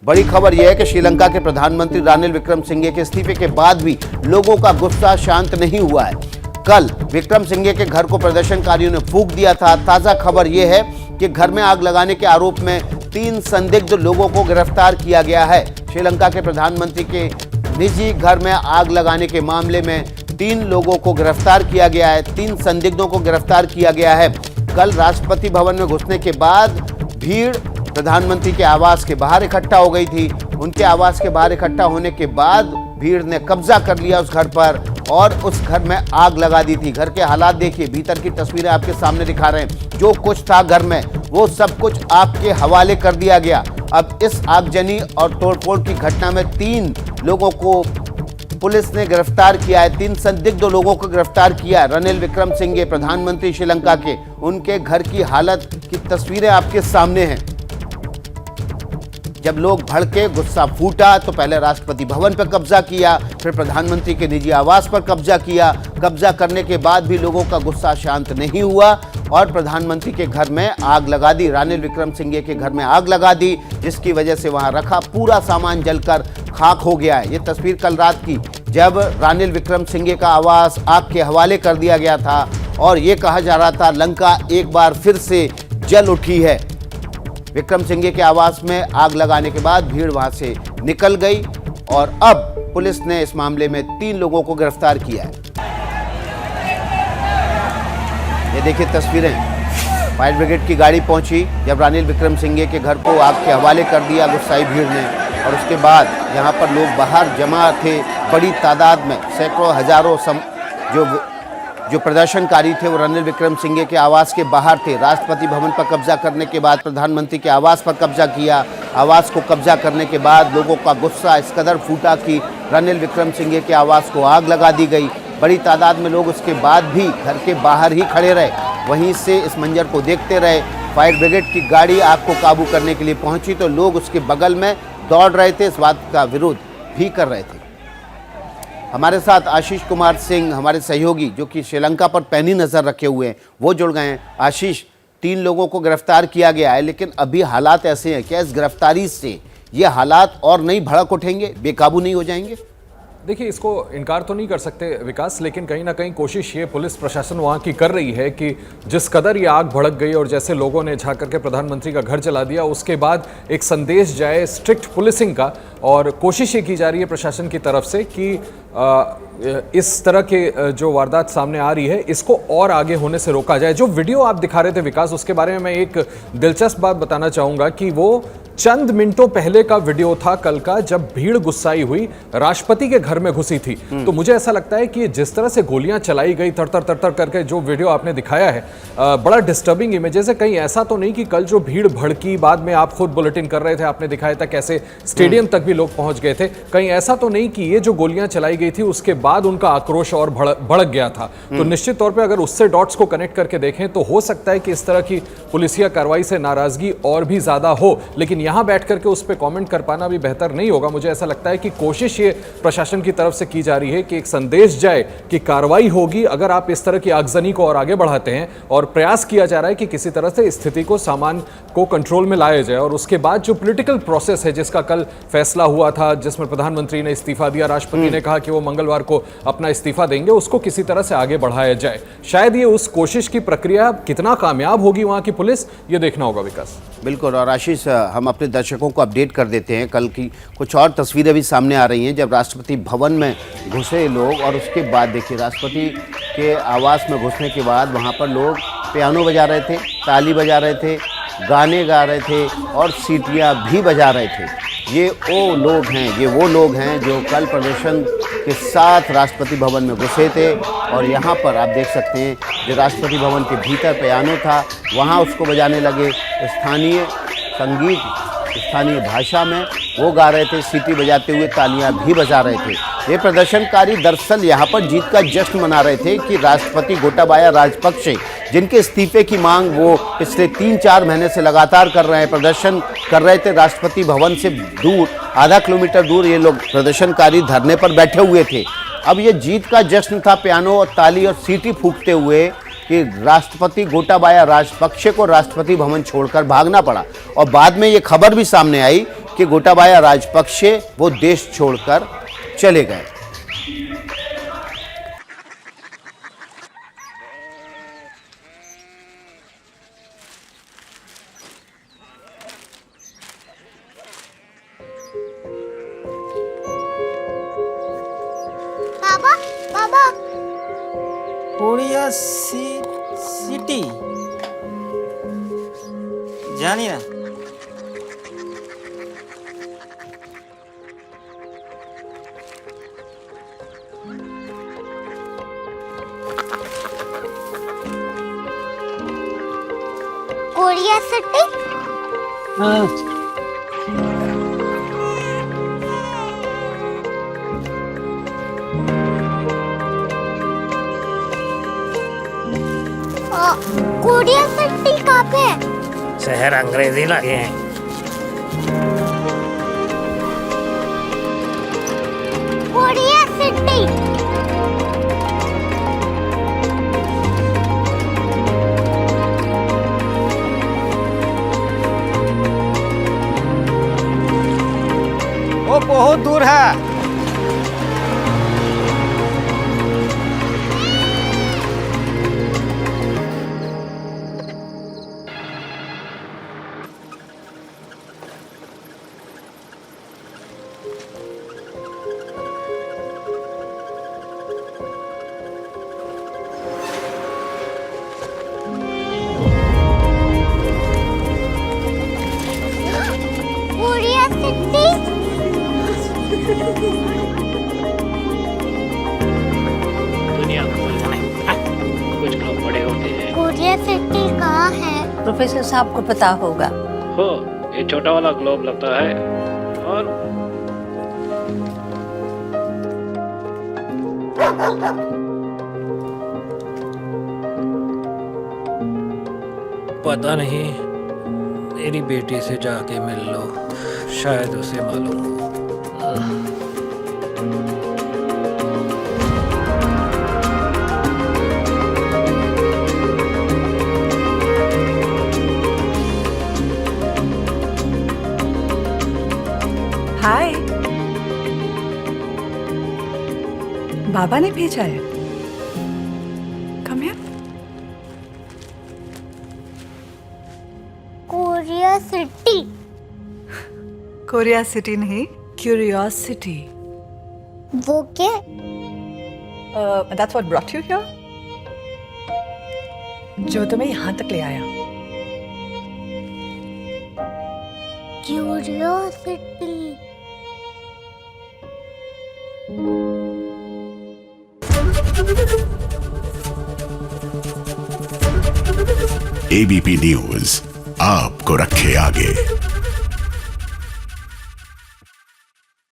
बड़ी खबर यह है कि श्रीलंका के प्रधानमंत्री रानिल विक्रमसिंघे के इस्तीफे के बाद भी लोगों का गुस्सा शांत नहीं हुआ है। कल विक्रमसिंघे के घर को प्रदर्शनकारियों ने फूंक दिया था। ताजा खबर यह है कि घर में आग लगाने के आरोप में 3 संदिग्ध लोगों को गिरफ्तार किया गया है। श्रीलंका के प्रधानमंत्री के निजी घर में आग लगाने के मामले में 3 लोगों को गिरफ्तार किया गया है। 3 संदिग्धों को गिरफ्तार किया गया है। कल राष्ट्रपति भवन में घुसने के बाद भीड़ प्रधानमंत्री के आवास के बाहर इकट्ठा हो गई थी। उनके आवास के बाहर इकट्ठा होने के बाद भीड़ ने कब्जा कर लिया उस घर पर और उस घर में आग लगा दी थी। घर के हालात देखिए, भीतर की तस्वीरें आपके सामने दिखा रहे हैं। जो कुछ था घर में वो सब कुछ आपके हवाले कर दिया गया। अब इस आगजनी और तोड़फोड़ की घटना में 3 लोगों को पुलिस ने गिरफ्तार किया है। 3 संदिग्ध लोगों को गिरफ्तार किया है। रानिल विक्रमसिंघे प्रधानमंत्री श्रीलंका के, उनके घर की हालत की तस्वीरें आपके सामने हैं। जब लोग भड़के, गुस्सा फूटा तो पहले राष्ट्रपति भवन पर कब्जा किया, फिर प्रधानमंत्री के निजी आवास पर कब्जा किया। कब्जा करने के बाद भी लोगों का गुस्सा शांत नहीं हुआ और प्रधानमंत्री के घर में आग लगा दी। रानिल विक्रमसिंघे के घर में आग लगा दी, जिसकी वजह से वहां रखा पूरा सामान जलकर खाक हो गया है। ये तस्वीर कल रात की, जब रानिल विक्रमसिंघे का आवास आग के हवाले कर दिया गया था और ये कहा जा रहा था लंका एक बार फिर से जल उठी है। विक्रमसिंघे के आवास में आग लगाने के बाद भीड़ वहां से निकल गई और अब पुलिस ने इस मामले में 3 लोगों को गिरफ्तार किया है। ये देखिए तस्वीरें, फायर ब्रिगेड की गाड़ी पहुंची जब रानिल विक्रमसिंघे के घर को आग के हवाले कर दिया गुस्साई भीड़ ने, और उसके बाद यहाँ पर लोग बाहर जमा थे बड़ी तादाद में, सैकड़ों हजारों जो प्रदर्शनकारी थे वो रानिल विक्रमसिंघे के आवास के बाहर थे। राष्ट्रपति भवन पर कब्जा करने के बाद प्रधानमंत्री के आवास पर कब्जा किया। आवास को कब्जा करने के बाद लोगों का गुस्सा इस कदर फूटा कि रानिल विक्रमसिंघे के आवास को आग लगा दी गई। बड़ी तादाद में लोग उसके बाद भी घर के बाहर ही खड़े रहे, वहीं से इस मंजर को देखते रहे। फायर ब्रिगेड की गाड़ी आग को काबू करने के लिए पहुंची तो लोग उसके बगल में दौड़ रहे थे, इस बात का विरोध भी कर रहे थे। हमारे साथ आशीष कुमार सिंह, हमारे सहयोगी, जो कि श्रीलंका पर पैनी नज़र रखे हुए हैं, वो जुड़ गए हैं। आशीष, 3 लोगों को गिरफ्तार किया गया है, लेकिन अभी हालात ऐसे हैं, क्या इस गिरफ्तारी से ये हालात और नहीं भड़क उठेंगे, बेकाबू नहीं हो जाएंगे? देखिए, इसको इनकार तो नहीं कर सकते विकास, लेकिन कहीं ना कहीं कोशिश ये पुलिस प्रशासन वहाँ की कर रही है कि जिस कदर ये आग भड़क गई और जैसे लोगों ने झाँक करके प्रधानमंत्री का घर जला दिया, उसके बाद एक संदेश जाए स्ट्रिक्ट पुलिसिंग का, और कोशिश ये की जा रही है प्रशासन की तरफ से कि इस तरह के जो वारदात सामने आ रही है इसको और आगे होने से रोका जाए। जो वीडियो आप दिखा रहे थे विकास, उसके बारे में मैं एक दिलचस्प बात बताना चाहूँगा कि वो चंद मिनटों पहले का वीडियो था कल का, जब भीड़ गुस्साई हुई राष्ट्रपति के घर में घुसी थी। तो मुझे ऐसा लगता है कि जिस तरह से गोलियां चलाई गई तर करके, जो वीडियो आपने दिखाया है बड़ा डिस्टर्बिंग इमेजेस है। कहीं ऐसा तो नहीं कि कल जो भीड़ भड़की, बाद में आप खुद बुलेटिन कर रहे थे, आपने दिखाया था कैसे स्टेडियम तक भी लोग पहुंच गए थे, कहीं ऐसा तो नहीं कि ये जो गोलियां चलाई गई थी उसके बाद उनका आक्रोश और भड़क गया था? तो निश्चित तौर पर अगर उससे डॉट्स को कनेक्ट करके देखें तो हो सकता है कि इस तरह की पुलिसिया कार्रवाई से नाराजगी और भी ज्यादा हो, लेकिन यहां बैठ करके उस पर कमेंट कर पाना भी बेहतर नहीं होगा। मुझे ऐसा लगता है कि कोशिश ये प्रशासन की तरफ से की जा रही है कि एक संदेश जाए कि कार्रवाई होगी अगर आप इस तरह की आगजनी को और आगे बढ़ाते हैं, और प्रयास किया जा रहा है कि किसी तरह से स्थिति को सामान को कंट्रोल में लाया जाए। और उसके बाद जो पॉलिटिकल प्रोसेस है जिसका कल फैसला हुआ था, जिसमें प्रधानमंत्री ने इस्तीफा दिया, राष्ट्रपति ने कहा कि वो मंगलवार को अपना इस्तीफा देंगे, उसको किसी तरह से आगे बढ़ाया जाए। शायद ये उस कोशिश की प्रक्रिया कितना कामयाब होगी वहां की पुलिस, ये देखना होगा विकास। बिल्कुल। और आशीष, हम अपने दर्शकों को अपडेट कर देते हैं, कल की कुछ और तस्वीरें भी सामने आ रही हैं जब राष्ट्रपति भवन में घुसे लोग, और उसके बाद देखिए राष्ट्रपति के आवास में घुसने के बाद वहाँ पर लोग पियानो बजा रहे थे, ताली बजा रहे थे, गाने गा रहे थे और सीटियाँ भी बजा रहे थे। ये वो लोग हैं जो कल प्रदर्शन के साथ राष्ट्रपति भवन में घुसे थे, और यहाँ पर आप देख सकते हैं जो राष्ट्रपति भवन के भीतर पियानो था वहाँ उसको बजाने लगे। स्थानीय संगीत, स्थानीय भाषा में वो गा रहे थे, सीटी बजाते हुए तालियां भी बजा रहे थे। ये प्रदर्शनकारी दरअसल यहाँ पर जीत का जश्न मना रहे थे कि राष्ट्रपति गोटाबाया राजपक्षे, जिनके इस्तीफे की मांग वो पिछले 3-4 महीने से लगातार कर रहे हैं, प्रदर्शन कर रहे थे राष्ट्रपति भवन से दूर, आधा किलोमीटर दूर ये लोग प्रदर्शनकारी धरने पर बैठे हुए थे। अब ये जीत का जश्न था, पियानो और ताली और सीटी फूंकते हुए, कि राष्ट्रपति गोटाबाया राजपक्षे को राष्ट्रपति भवन छोड़कर भागना पड़ा। और बाद में ये खबर भी सामने आई कि गोटाबाया राजपक्षे वो देश छोड़कर चले गए। बाबा बाबा कोरिया सिटी जानी ना। कोरिया सिटी हाँ कोरिया सिटी कहाँ पे है? शहर अंग्रेजी लगे हैं। कोरिया सिटी वो बहुत दूर है। कोरिया सिटी दुनिया को बोलना नहीं। कुछ लोग बड़े होते हैं। कोरिया सिटी कहाँ है? प्रोफेसर साहब को पता होगा। हो ये छोटा वाला ग्लोब लगता है और पता नहीं, मेरी बेटी से जाके मिल लो, शायद उसे मालूम हो। हाय, बाबा ने भेजा है। Come here. Korea city Korea city नहीं, क्यूरियोसिटी। वो क्या? That's what brought you here. जो तुम्हें यहाँ तक ले आया। क्यूरियोसिटी एबीपी न्यूज आपको रखे आगे।